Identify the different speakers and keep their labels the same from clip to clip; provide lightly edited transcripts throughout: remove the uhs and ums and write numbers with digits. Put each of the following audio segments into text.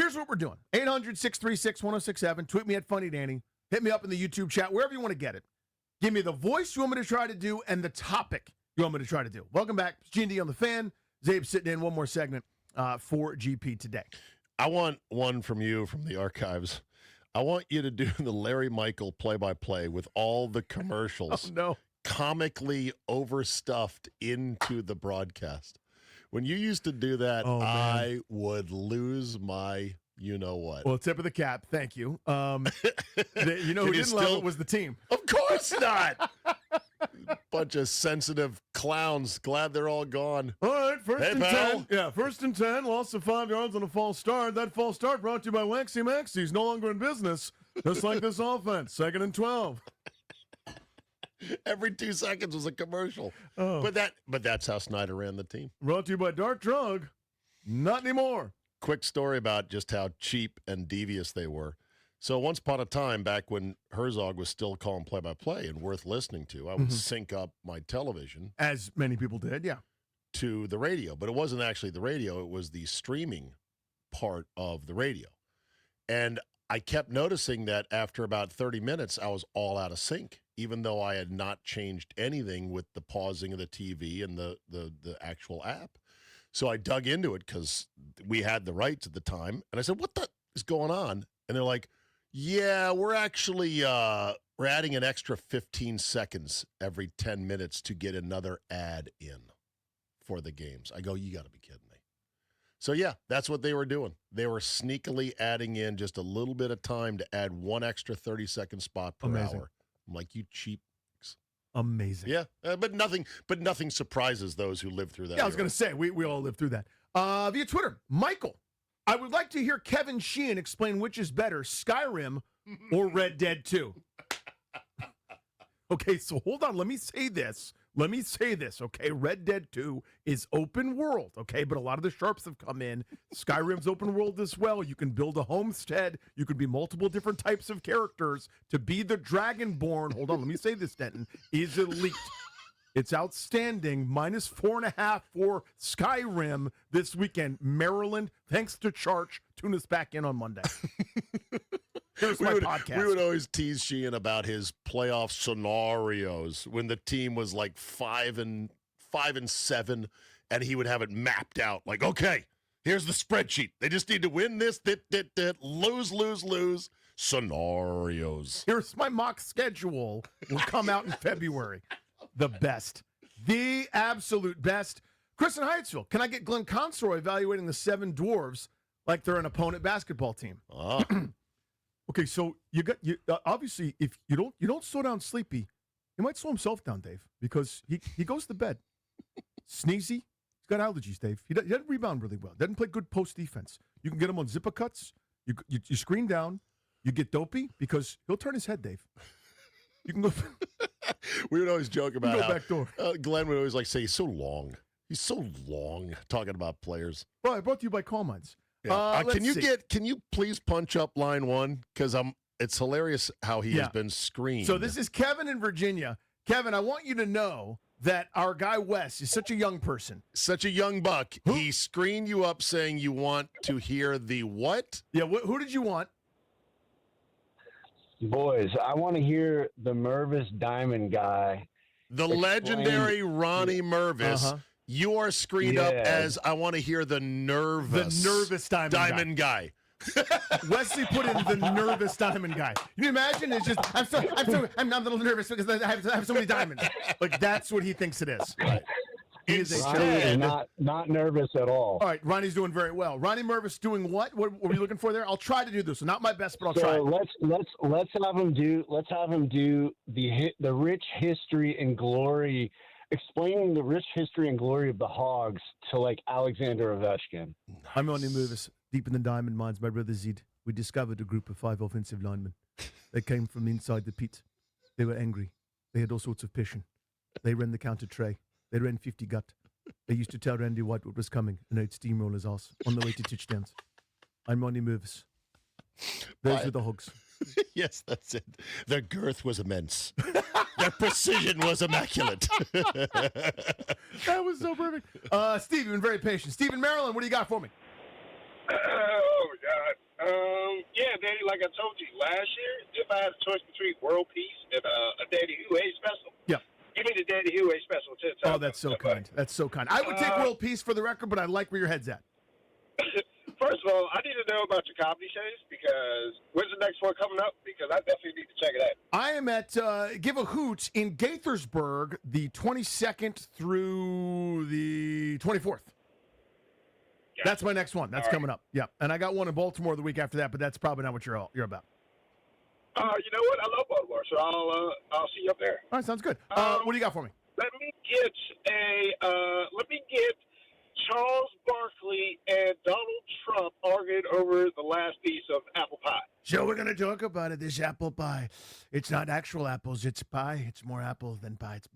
Speaker 1: here's what we're doing. 800-636-1067. Tweet me at Funny Danny. Hit me up in the YouTube chat, wherever you want to get it. Give me the voice you want me to try to do and the topic you want me to try to do. Welcome back. It's G&D on the Fan. Zabe sitting in one more segment for GP today.
Speaker 2: I want one from you from the archives. I want you to do the Larry Michael play-by-play with all the commercials comically overstuffed into the broadcast. When you used to do that, I would lose my you-know-what.
Speaker 1: Well, tip of the cap. Thank you. Who didn't love it was the team.
Speaker 2: Of course not. Bunch of sensitive clowns. Glad they're all gone.
Speaker 1: All right, first and
Speaker 2: pal.
Speaker 1: 10. Yeah, first and 10. Lost of 5 yards on a false start. That false start brought to you by Waxy Max. He's no longer in business. Just like this offense. 2nd and 12.
Speaker 2: Every 2 seconds was a commercial.
Speaker 1: Oh.
Speaker 2: But that's how Snyder ran the team.
Speaker 1: Brought to you by Dark Drug. Not anymore.
Speaker 2: Quick story about just how cheap and devious they were. So once upon a time, back when Herzog was still calling play-by-play and worth listening to, I would sync up my television.
Speaker 1: As many people did, yeah.
Speaker 2: To the radio. But it wasn't actually the radio. It was the streaming part of the radio. And I kept noticing that after about 30 minutes, I was all out of sync, even though I had not changed anything with the pausing of the TV and the actual app. So I dug into it because we had the rights at the time. And I said, what the is going on? And they're like, yeah, we're actually we're adding an extra 15 seconds every 10 minutes to get another ad in for the games. I go, you got to be kidding me. So, yeah, that's what they were doing. They were sneakily adding in just a little bit of time to add one extra 30-second spot per hour. I'm like, you cheap.
Speaker 1: Amazing.
Speaker 2: Yeah, but nothing surprises those who live through that.
Speaker 1: Yeah, I was going to say, we all lived through that. Via Twitter, Michael, I would like to hear Kevin Sheehan explain which is better, Skyrim or Red Dead 2. Okay, so hold on. Let me say this, okay? Red Dead 2 is open world, okay? But a lot of the sharps have come in. Skyrim's open world as well. You can build a homestead. You can be multiple different types of characters. To be the Dragonborn, hold on, let me say this, Denton, is elite. It's outstanding. -4.5 for Skyrim this weekend. Maryland, thanks to Charch, tune us back in on Monday. Here's my podcast.
Speaker 2: We would always tease Sheehan about his playoff scenarios when the team was like 5-7, and he would have it mapped out. Like, okay, here's the spreadsheet. They just need to win this, lose, scenarios.
Speaker 1: Here's my mock schedule. Will come out in February. The best. The absolute best. Chris in Hyattsville, can I get Glenn Consoy evaluating the 7 Dwarves like they're an opponent basketball team? Okay, so you obviously if you don't slow down Sleepy, he might slow himself down, Dave, because he goes to bed sneezy. He's got allergies, Dave. He doesn't rebound really well. Doesn't play good post defense. You can get him on zipper cuts. You screen down. You get dopey because he'll turn his head, Dave. You can go.
Speaker 2: We would always joke about how
Speaker 1: back door.
Speaker 2: Glenn would always say he's so long. He's so long talking about players.
Speaker 1: Well, I brought to you by Call Mines.
Speaker 2: Yeah. Can you please punch up line 1? Because it's hilarious how he has been screened.
Speaker 1: So this is Kevin in Virginia. Kevin, I want you to know that our guy Wes is such a young person.
Speaker 2: Such a young buck. He screened you up saying you want to hear the what?
Speaker 1: Yeah, who did you want?
Speaker 3: Boys, I want to hear the Mervis Diamond guy.
Speaker 2: The legendary Ronnie Mervis. You are screened up as I want to hear the nervous diamond guy.
Speaker 1: Wesley put in the nervous diamond guy. Can you imagine? It's just I'm a little nervous because I have so many diamonds. Like that's what he thinks it is. Right. He is
Speaker 3: not nervous at all.
Speaker 1: All right, Ronnie's doing very well. Ronnie Mervis doing what? What were you looking for there? I'll try to do this. So not my best, but I'll try.
Speaker 3: Let's have him do the rich history and glory. Explaining the rich history and glory of the Hogs to, like, Alexander Ovechkin.
Speaker 1: I'm Ronnie Mervis. Deep in the diamond mines, my brother Zid, we discovered a group of 5 offensive linemen. They came from inside the pit. They were angry. They had all sorts of passion. They ran the counter tray. They ran 50 gut. They used to tell Randy White what was coming, and they'd steamroll his ass on the way to touchdowns. I'm Ronnie Mervis. Those were the Hogs.
Speaker 2: Yes, that's it. Their girth was immense. Their precision was immaculate.
Speaker 1: That was so perfect. Steve, you've been very patient. Steve in Maryland, what do you got for me?
Speaker 4: Oh, God. Danny, like I told you last year, if I had a choice between world peace and a Danny Rouhier special, give me the Danny Rouhier special 10 times.
Speaker 1: Oh, that's so kind. That's so kind. I would take world peace for the record, but I like where your head's at.
Speaker 4: First of all, I need to know about your comedy shows because when's the next one coming up? Because I definitely need to check it out.
Speaker 1: I am at Give a Hoot in Gaithersburg the 22nd through the 24th. Yeah. That's my next one. That's coming up. Yeah, and I got one in Baltimore the week after that, but that's probably not what you're about.
Speaker 4: You know what? I love Baltimore, so I'll see you up there.
Speaker 1: All right, sounds good. What do you got for me?
Speaker 4: Let me get Charles Barkley and Donald Trump arguing over the last piece of apple pie.
Speaker 1: So we're going to talk about it, this apple pie. It's not actual apples. It's pie. It's more apple than pie. It's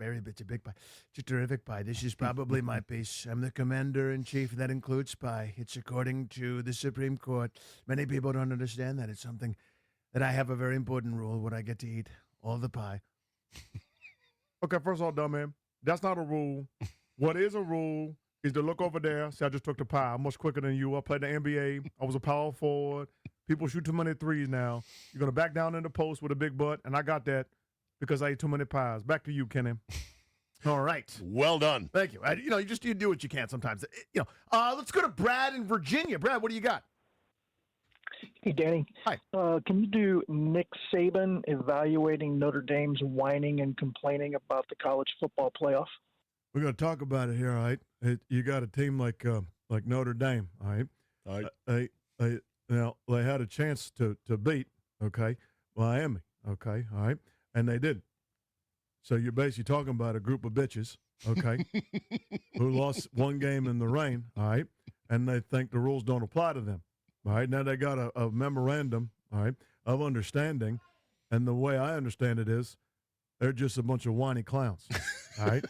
Speaker 1: a big pie. It's a terrific pie. This is probably my piece. I'm the commander-in-chief. That includes pie. It's according to the Supreme Court. Many people don't understand that. It's something that I have a very important rule where I get to eat all the pie. Okay, first of all, dumb that's not a rule. What is a rule is to look over there. See, I just took the pie. I'm much quicker than you. I played the NBA. I was a power forward. People shoot too many threes now. You're going to back down in the post with a big butt, and I got that because I ate too many pies. Back to you, Kenny. All right.
Speaker 2: Well done.
Speaker 1: Thank you. You do what you can sometimes. Let's go to Brad in Virginia. Brad, what do you got?
Speaker 5: Hey, Danny.
Speaker 1: Hi.
Speaker 5: Can you do Nick Sabin evaluating Notre Dame's whining and complaining about the college football playoff?
Speaker 1: We're going to talk about it here, all right? You got a team like Notre Dame, all right?
Speaker 2: All right.
Speaker 1: They had a chance to beat, okay, Miami, okay, all right? And they didn't. So you're basically talking about a group of bitches, okay, who lost one game in the rain, all right? And they think the rules don't apply to them, all right? Now they got a memorandum, all right, of understanding. And the way I understand it is they're just a bunch of whiny clowns, all right?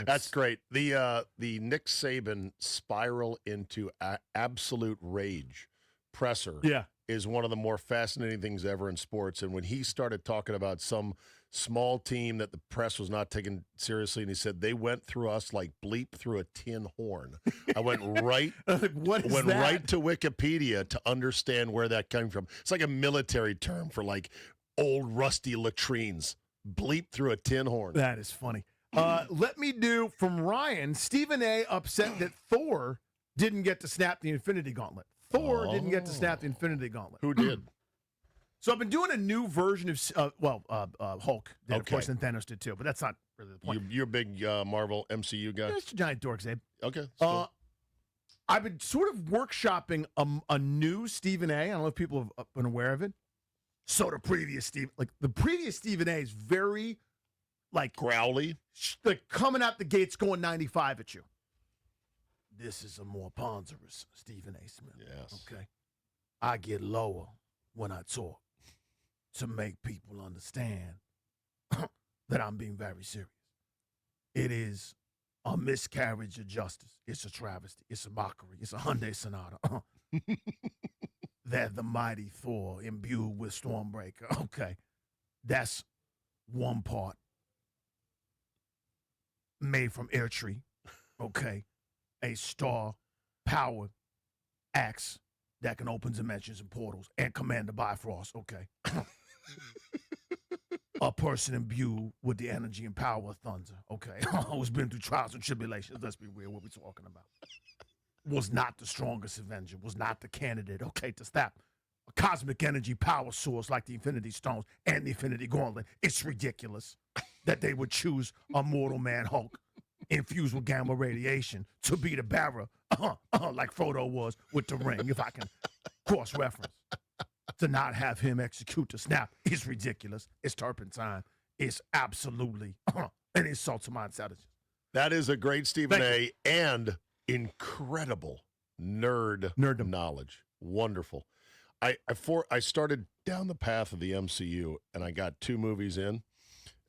Speaker 2: That's great. The Nick Sabin spiral into absolute rage presser is one of the more fascinating things ever in sports. And when he started talking about some small team that the press was not taking seriously, and he said they went through us like bleep through a tin horn. I went right right to Wikipedia to understand where that came from. It's like a military term for like old rusty latrines. Bleep through a tin horn.
Speaker 1: That is funny. Let me do from Ryan. Stephen A. upset that Thor didn't get to snap the Infinity Gauntlet. Thor didn't get to snap the Infinity Gauntlet.
Speaker 2: Who did?
Speaker 1: So I've been doing a new version of Hulk did, of course, and Thanos did too, but that's not really the point.
Speaker 2: You're a big Marvel MCU guy?
Speaker 1: It's a giant dork, Zabe.
Speaker 2: Okay.
Speaker 1: I've been sort of workshopping a new Stephen A. I don't know if people have been aware of it. So the previous Stephen A. is very
Speaker 2: growly,
Speaker 1: like coming out the gates going 95 at you. This is a more ponderous Stephen A. Smith.
Speaker 2: Yes.
Speaker 1: Okay. I get lower when I talk to make people understand that I'm being very serious. It is a miscarriage of justice. It's a travesty. It's a mockery. It's a Hyundai Sonata. That the mighty Thor imbued with Stormbreaker. Okay. That's one part. Made from air tree. Okay. A star-powered axe that can open dimensions and portals and command the Bifrost. Okay. A person imbued with the energy and power of thunder. Okay. Who's been through trials and tribulations. Let's be real. What we're talking about. Was not the strongest Avenger, was not the candidate, okay, to stop a cosmic energy power source like the Infinity Stones and the Infinity Gauntlet. It's ridiculous that they would choose a mortal man Hulk infused with gamma radiation to be the bearer, like Frodo was with the ring, if I can cross-reference. To not have him execute the snap is ridiculous. It's turpentine. It's absolutely an insult to my intelligence.
Speaker 2: That is a great Stephen A. and incredible nerd knowledge. Wonderful. I started down the path of the MCU, and I got 2 movies in,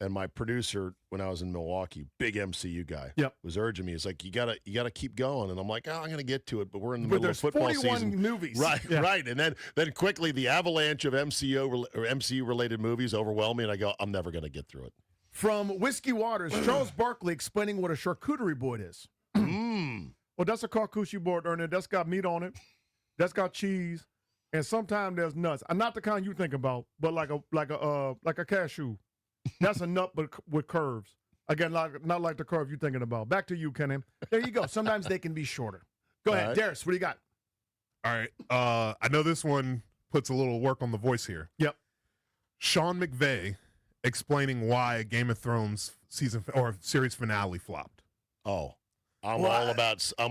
Speaker 2: and my producer, when I was in Milwaukee, big MCU guy, was urging me. He's like, you gotta keep going, and I'm like, I'm gonna get to it, but we're in the middle of football
Speaker 1: 41
Speaker 2: season.
Speaker 1: movies,
Speaker 2: right, and then quickly the avalanche of MCU related movies overwhelmed me, and I go, I'm never gonna get through it.
Speaker 1: From Whiskey Waters, Charles Barkley explaining what a charcuterie board is. Well, that's a charcuterie board, Ernie. That's got meat on it. That's got cheese. and sometimes there's nuts. Not the kind you think about, but like a cashew. That's a nut, but with curves. Again, not like the curve you're thinking about. Back to you, Ken. There you go. Sometimes they can be shorter. Go ahead,
Speaker 2: right.
Speaker 1: Darius. What do you got?
Speaker 6: All right. I know this one puts a little work on the voice here.
Speaker 1: Yep.
Speaker 6: Sean McVay explaining why Game of Thrones series finale flopped.
Speaker 2: Oh, I'm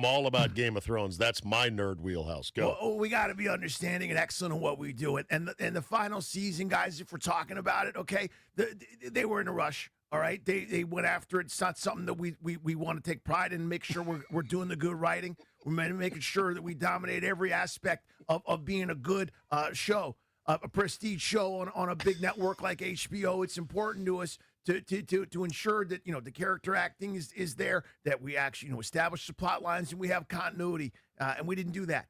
Speaker 2: all about Game of Thrones. That's my nerd wheelhouse. Go.
Speaker 1: Well, we got to be understanding and excellent in what we do. And the final season, guys, if we're talking about it, okay, they were in a rush. All right, they went after it. It's not something that we want to take pride in and make sure we're doing the good writing. We're making sure that we dominate every aspect of being a good show, a prestige show on a big network like HBO. It's important to us to ensure that the character acting is there, that we actually establish the plot lines and we have continuity. And we didn't do that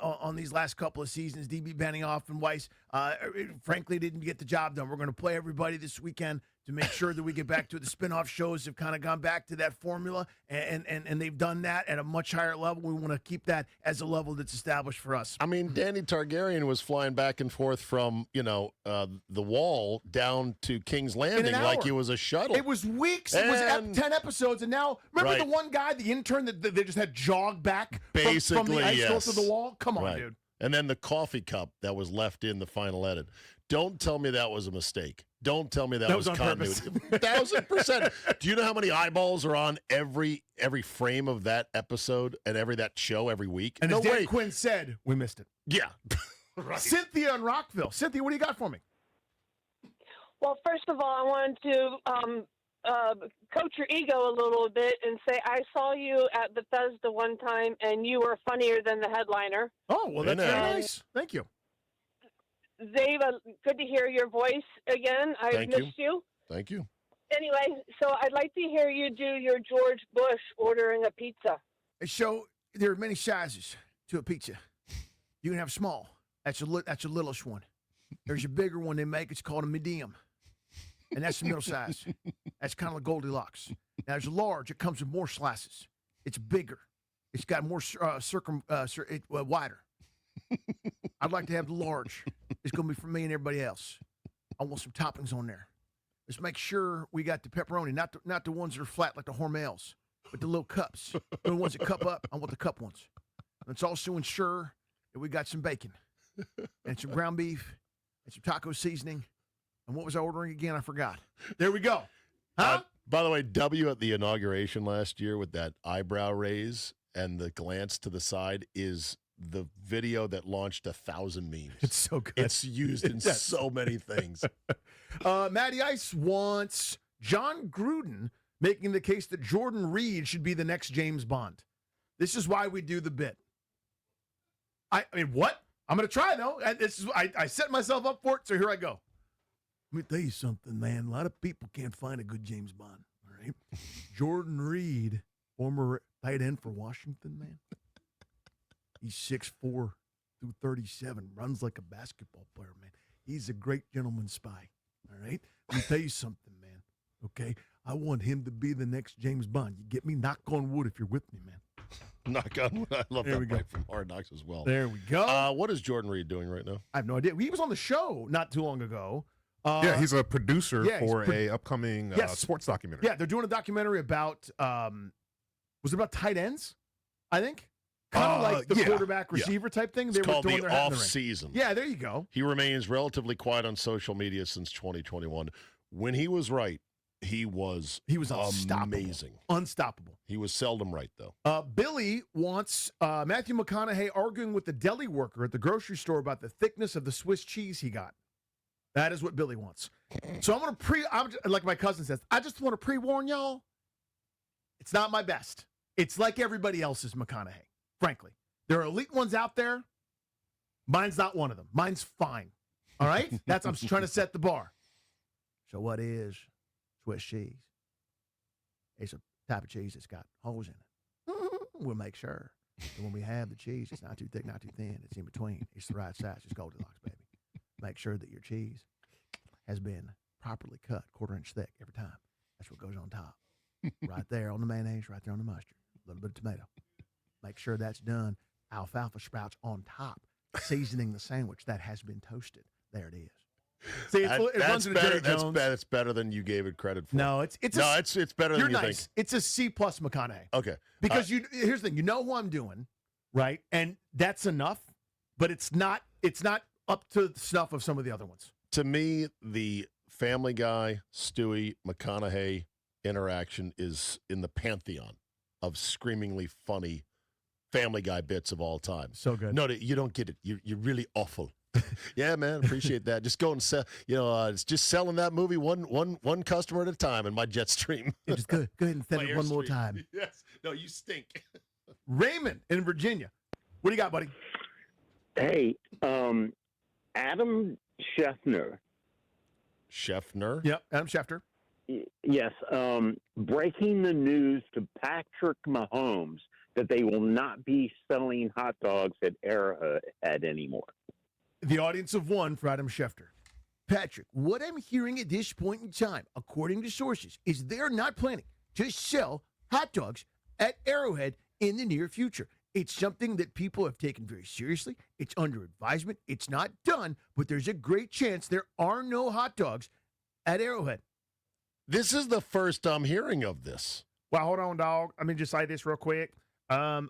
Speaker 1: on these last couple of seasons. DB Benioff and Weiss, frankly, didn't get the job done. We're going to play everybody this weekend to make sure that we get back to it. The spinoff shows have kind of gone back to that formula, and they've done that at a much higher level. We want to keep that as a level that's established for us.
Speaker 2: I mean, Danny Targaryen was flying back and forth from the Wall down to King's Landing like it was a shuttle.
Speaker 1: It was weeks. It was 10 episodes, and now remember the one guy, the intern that they just had jog back from the ice flow to the wall. Come on, dude.
Speaker 2: And then the coffee cup that was left in the final edit. Don't tell me that was a mistake. Don't tell me that was continuity. 1,000%. Do you know how many eyeballs are on every frame of that episode and that show every week?
Speaker 1: And as Dan Quinn said, we missed it.
Speaker 2: Yeah. Right.
Speaker 1: Cynthia in Rockville. Cynthia, what do you got for me?
Speaker 7: Well, first of all, I wanted to coach your ego a little bit and say I saw you at Bethesda one time, and you were funnier than the headliner.
Speaker 1: Oh, well, that's very nice. Thank you.
Speaker 7: Dave, good to hear your voice again. I've missed you.
Speaker 2: Thank you.
Speaker 7: Anyway, so I'd like to hear you do your George Bush ordering a pizza.
Speaker 1: So there are many sizes to a pizza. You can have small. That's your littlest one. There's a bigger one they make. It's called a medium. And that's the middle size. That's kind of like Goldilocks. Now, there's a large. It comes with more slices. It's bigger. It's got more wider. I'd like to have the large. It's going to be for me and everybody else. I want some toppings on there. Let's make sure we got the pepperoni, not the ones that are flat like the Hormels, but the little cups. The ones that cup up, I want the cup ones. Let's also ensure that we got some bacon and some ground beef and some taco seasoning. And what was I ordering again? I forgot. There we go. Huh?
Speaker 2: By the way, W at the inauguration last year with that eyebrow raise and the glance to the side is the video that launched 1,000 memes.
Speaker 1: It's so good.
Speaker 2: It's used in so many things.
Speaker 1: Matty Ice wants John Gruden making the case that Jordan Reed should be the next James Bond. This is why we do the bit. I mean, what? I'm going to try, though. I set myself up for it, so here I go. Let me tell you something, man. A lot of people can't find a good James Bond, all right? Jordan Reed, former tight end for Washington, man. He's 6'4", 237, runs like a basketball player, man. He's a great gentleman spy, all right? Let me tell you something, man, okay? I want him to be the next James Bond. You get me? Knock on wood if you're with me, man.
Speaker 2: Knock on wood. I love that right from Hard Knocks as well.
Speaker 1: There we go.
Speaker 2: What is Jordan Reed doing right now?
Speaker 1: I have no idea. He was on the show not too long ago.
Speaker 6: He's a producer for a upcoming sports documentary.
Speaker 1: Yeah, they're doing a documentary about, was it about tight ends, I think? Kind of like the quarterback receiver type thing.
Speaker 2: It's called the off season.
Speaker 1: Yeah, there you go.
Speaker 2: He remains relatively quiet on social media since 2021. When he was right, he was
Speaker 1: unstoppable.
Speaker 2: Amazing.
Speaker 1: Unstoppable.
Speaker 2: He was seldom right, though.
Speaker 1: Billy wants Matthew McConaughey arguing with the deli worker at the grocery store about the thickness of the Swiss cheese he got. That is what Billy wants. So I'm going to like my cousin says, I just want to pre-warn y'all. It's not my best. It's like everybody else's McConaughey. Frankly, there are elite ones out there. Mine's not one of them. Mine's fine. All right? I'm just trying to set the bar. So what is Swiss cheese? It's a type of cheese that's got holes in it. We'll make sure that when we have the cheese, it's not too thick, not too thin. It's in between. It's the right size. It's Goldilocks, baby. Make sure that your cheese has been properly cut, 1/4 inch thick every time. That's what goes on top. Right there on the mayonnaise, right there on the mustard. A little bit of tomato. Make sure that's done. Alfalfa sprouts on top. seasoning the sandwich that has been toasted. There it is. See, it runs
Speaker 2: that's
Speaker 1: into Jerry
Speaker 2: better.
Speaker 1: Jones.
Speaker 2: That's better than you gave it credit for.
Speaker 1: No, it's
Speaker 2: better
Speaker 1: you're
Speaker 2: than you
Speaker 1: nice.
Speaker 2: think.
Speaker 1: It's a C plus McConaughey.
Speaker 2: Okay,
Speaker 1: Because here's the thing. You know who I'm doing, right? And that's enough. But it's not up to the snuff of some of the other ones.
Speaker 2: To me, the Family Guy, Stewie, McConaughey interaction is in the pantheon of screamingly funny Family Guy bits of all time.
Speaker 1: So good.
Speaker 2: No, you don't get it. You're really awful. Yeah, man, appreciate that. Just go and sell. It's just selling that movie one customer at a time in my jet stream.
Speaker 1: Yeah, just go ahead and send it one more time.
Speaker 2: Yes. No, you stink.
Speaker 1: Raymond in Virginia. What do you got, buddy?
Speaker 8: Hey, Adam Scheffner.
Speaker 2: Scheffner?
Speaker 1: Yep, Adam Schefter.
Speaker 8: Yes. Breaking the news to Patrick Mahomes that they will not be selling hot dogs at Arrowhead anymore.
Speaker 1: The audience of one for Adam Schefter. Patrick, what I'm hearing at this point in time, according to sources, is they're not planning to sell hot dogs at Arrowhead in the near future. It's something that people have taken very seriously. It's under advisement. It's not done, but there's a great chance there are no hot dogs at Arrowhead.
Speaker 2: This is the first I'm hearing of this.
Speaker 9: Well, hold on, dog. Let me just say this real quick. For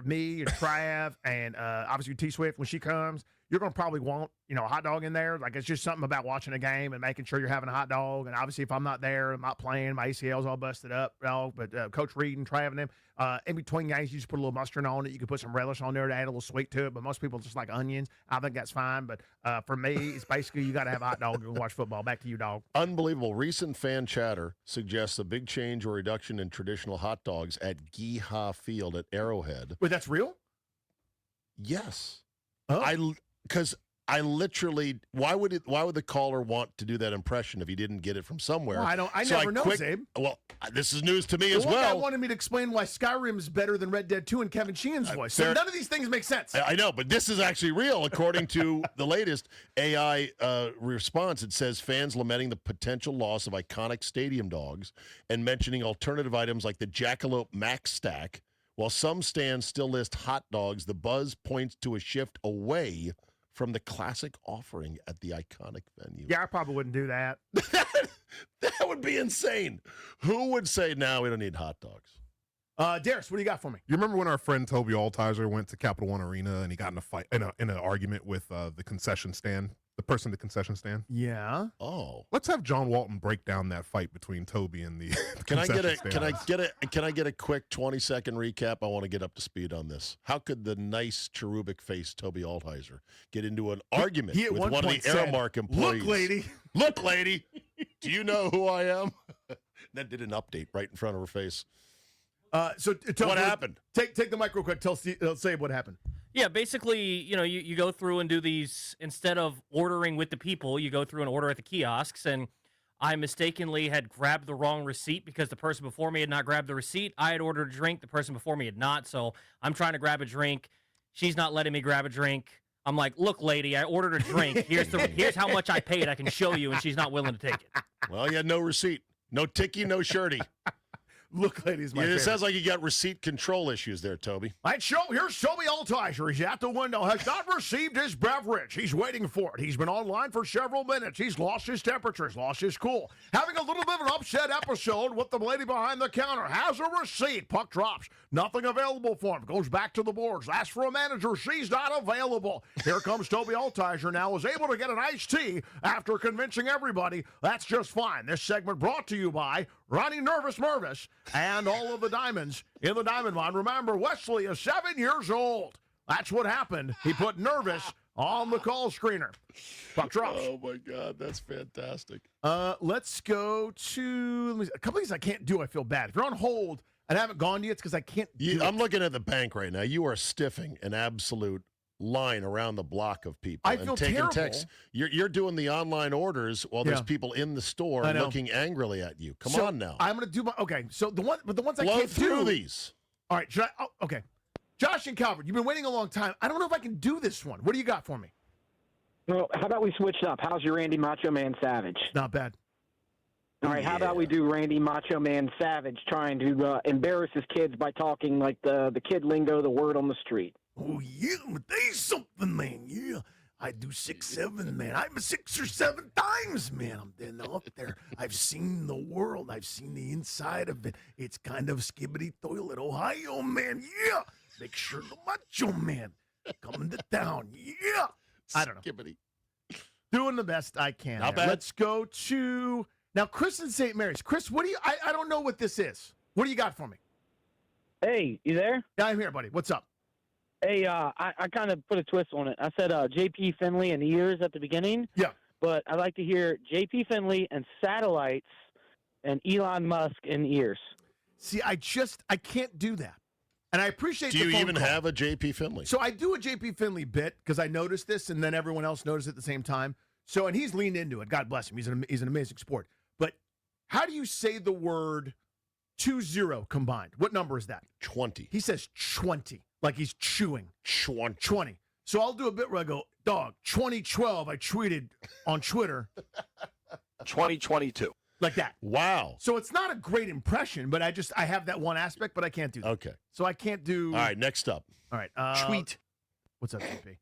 Speaker 9: me and Trav and obviously T-Swift, when she comes, you're going to probably want, a hot dog in there. Like, it's just something about watching a game and making sure you're having a hot dog. And obviously, if I'm not there, I'm not playing, my ACL's all busted up. But Coach Reed and Trav and them, in between games, you just put a little mustard on it. You can put some relish on there to add a little sweet to it. But most people just like onions. I think that's fine. But for me, it's basically you got to have a hot dog and watch football. Back to you, dog.
Speaker 2: Unbelievable. Recent fan chatter suggests a big change or reduction in traditional hot dogs at Gee-Haw Field at Arrowhead.
Speaker 1: Wait, that's real?
Speaker 2: Yes.
Speaker 1: Oh.
Speaker 2: Because I literally, why would the caller want to do that impression if he didn't get it from somewhere?
Speaker 1: Well, I never know, Zabe.
Speaker 2: Well, this is news to me as
Speaker 1: One guy
Speaker 2: well.
Speaker 1: wanted me to explain why Skyrim's better than Red Dead 2 in Kevin Sheehan's voice. So none of these things make sense.
Speaker 2: I know, but this is actually real. According to the latest AI response, it says fans lamenting the potential loss of iconic stadium dogs and mentioning alternative items like the Jackalope Max Stack. While some stands still list hot dogs, the buzz points to a shift away from the classic offering at the iconic venue.
Speaker 9: Yeah, I probably wouldn't do that.
Speaker 2: That would be insane. Who would say, no, we don't need hot dogs?
Speaker 1: Darius, what do you got for me?
Speaker 6: You remember when our friend Toby Altiser went to Capital One Arena and he got in a fight, in an argument with the concession stand, the person at the concession stand?
Speaker 1: Yeah.
Speaker 2: Oh.
Speaker 6: Let's have John Walton break down that fight between Toby and the
Speaker 2: Can I
Speaker 6: stand.
Speaker 2: get a quick 20-second recap? I want to get up to speed on this. How could the nice cherubic face Toby Altiser get into an argument
Speaker 1: He at
Speaker 2: with
Speaker 1: one
Speaker 2: one of
Speaker 1: point
Speaker 2: the
Speaker 1: said,
Speaker 2: Aramark employees?
Speaker 1: Look, lady.
Speaker 2: Do you know who I am? That did an update right in front of her face. What happened?
Speaker 1: Take the mic real quick. Tell Sabe what happened.
Speaker 10: Yeah, basically, you go through and do these, instead of ordering with the people, you go through and order at the kiosks, and I mistakenly had grabbed the wrong receipt because the person before me had not grabbed the receipt. I had ordered a drink. The person before me had not, so I'm trying to grab a drink. She's not letting me grab a drink. I'm like, look, lady, I ordered a drink. Here's how much I paid. I can show you, and she's not willing to take it.
Speaker 2: Well, you had no receipt. No ticky, no shirty.
Speaker 1: Look, ladies, my
Speaker 2: It
Speaker 1: favorite.
Speaker 2: sounds like you got receipt control issues there, Toby.
Speaker 9: Here's Toby Altiser. He's at the window, has not received his beverage. He's waiting for it. He's been online for several minutes. He's lost his temperature. He's lost his cool. Having a little bit of an upset episode with the lady behind the counter. Has a receipt. Puck drops. Nothing available for him. Goes back to the boards. Asks for a manager. She's not available. Here comes Toby Altiser now. Is able to get an iced tea after convincing everybody that's just fine. This segment brought to you by Ronnie Nervous Mervis and all of the diamonds in the diamond mine. Remember, Wesley is 7 years old. That's what happened. He put Nervous on the call screener. Puck drops.
Speaker 2: Oh, my God. That's fantastic.
Speaker 1: Let's go to a couple of these I can't do. I feel bad. If you're on hold and I haven't gone yet, it's because I can't do
Speaker 2: I'm looking at the bank right now. You are stiffing an absolute line around the block of people.
Speaker 1: I feel
Speaker 2: taking
Speaker 1: terrible.
Speaker 2: texts. You're doing the online orders while there's
Speaker 1: Yeah.
Speaker 2: people in the store
Speaker 1: I know.
Speaker 2: looking angrily at you. Come
Speaker 1: So,
Speaker 2: on now.
Speaker 1: I'm going to do my, okay, so the ones I
Speaker 2: Blow
Speaker 1: can't
Speaker 2: through
Speaker 1: do.
Speaker 2: these.
Speaker 1: All right, okay. Josh and Calvert, you've been waiting a long time. I don't know if I can do this one. What do you got for me?
Speaker 11: Well, how about we switch it up? How's your Randy Macho Man Savage?
Speaker 1: Not bad.
Speaker 11: All right, how about we do Randy Macho Man Savage trying to embarrass his kids by talking like the kid lingo, the word on the street?
Speaker 9: Oh, yeah, but there's something, man. Yeah, I do 6'7", man. I'm 6 or 7 times, man. I'm then up there. I've seen the world. I've seen the inside of it. It's kind of skibbity toilet, Ohio, man. Yeah. Make sure the Macho Man coming to town. Yeah. I don't know.
Speaker 2: Skibbity.
Speaker 9: Doing the best I can.
Speaker 2: Not
Speaker 9: there.
Speaker 2: bad.
Speaker 9: Let's go to now Chris in St. Mary's. Chris, what do you? I don't know what this is. What do you got for me?
Speaker 12: Hey, you there?
Speaker 9: Yeah, I'm here, buddy. What's up?
Speaker 12: Hey, I kind of put a twist on it. I said J.P. Finley and ears at the beginning.
Speaker 9: Yeah.
Speaker 12: But I'd like to hear J.P. Finley and satellites and Elon Musk and ears.
Speaker 9: See, I can't do that. And I appreciate
Speaker 2: Do
Speaker 9: the
Speaker 2: you
Speaker 9: phone
Speaker 2: even
Speaker 9: call.
Speaker 2: have a J.P. Finley?
Speaker 9: So I do a J.P. Finley bit because I noticed this, and then everyone else noticed it at the same time. So, and he's leaned into it. God bless him. He's an amazing sport. But how do you say the word 20 combined? What number is that?
Speaker 2: 20.
Speaker 9: He says 20, like he's chewing. 20. So I'll do a bit where I go, dog, 2012, I tweeted on Twitter.
Speaker 13: 2022.
Speaker 9: Like that.
Speaker 2: Wow.
Speaker 9: So it's not a great impression, but I have that one aspect, but I can't do that.
Speaker 2: Okay.
Speaker 9: So I can't do.
Speaker 2: All right, next up.
Speaker 9: All right.
Speaker 2: Tweet.
Speaker 9: What's up, JP?